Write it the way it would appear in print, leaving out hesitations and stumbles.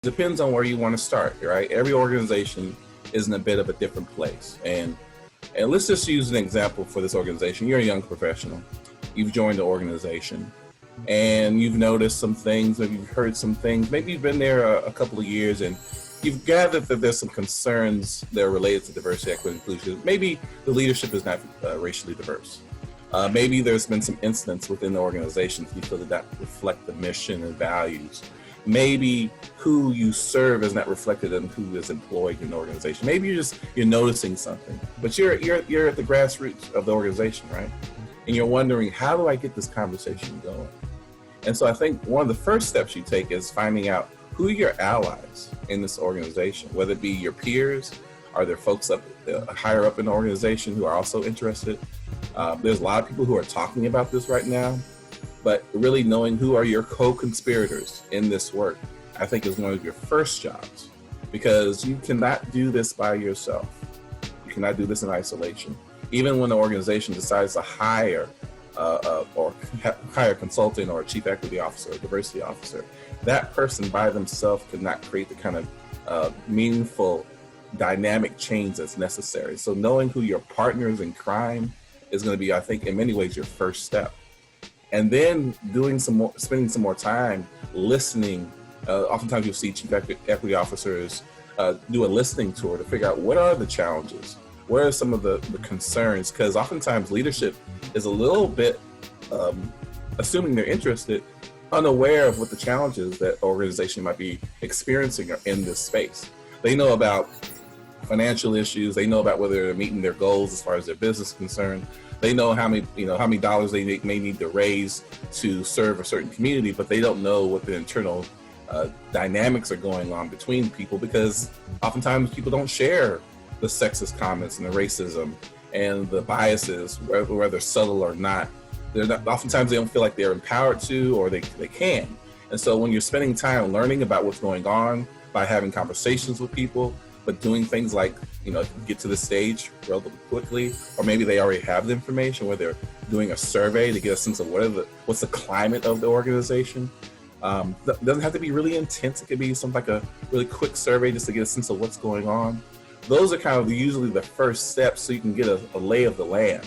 Depends on where you want to start, right? Every organization is in a bit of a different place. And let's just use an example for this organization. You're a young professional. You've joined the organization and you've noticed some things, maybe you've heard some things, maybe you've been there a couple of years and you've gathered that there's some concerns that are related to diversity, equity, and inclusion. Maybe the leadership is not racially diverse. Maybe there's been some incidents within the organization you feel that reflect the mission and values. Maybe who you serve is not reflected in who is employed in the organization. Maybe you're noticing something, but you're at the grassroots of the organization, right? And you're wondering, how do I get this conversation going? And so I think one of the first steps you take is finding out who are your allies in this organization, whether it be your peers, are there folks up higher up in the organization who are also interested? There's a lot of people who are talking about this right now, but really knowing who are your co-conspirators in this work, I think is one of your first jobs, because you cannot do this by yourself. You cannot do this in isolation. Even when the organization decides to hire hire a consultant or a chief equity officer or diversity officer, that person by themselves could not create the kind of meaningful dynamic change that's necessary. So knowing who your partners in crime is going to be, I think, in many ways, your first step. And then spending some more time listening. Oftentimes you'll see chief equity officers do a listening tour to figure out what are the challenges, what are some of the concerns, because oftentimes leadership is a little bit, assuming they're interested, unaware of what the challenges that organization might be experiencing in this space. They know about financial issues, they know about whether they're meeting their goals as far as their business is concerned. They know how many dollars they may need to raise to serve a certain community, but they don't know what the internal dynamics are going on between people, because oftentimes people don't share the sexist comments and the racism and the biases, whether subtle or not. Oftentimes they don't feel like they're empowered to, or they can. And so when you're spending time learning about what's going on by having conversations with people, but doing things like, get to the stage relatively quickly, or maybe they already have the information where they're doing a survey to get a sense of what's the climate of the organization. It doesn't have to be really intense. It could be something like a really quick survey just to get a sense of what's going on. Those are kind of usually the first steps so you can get a lay of the land.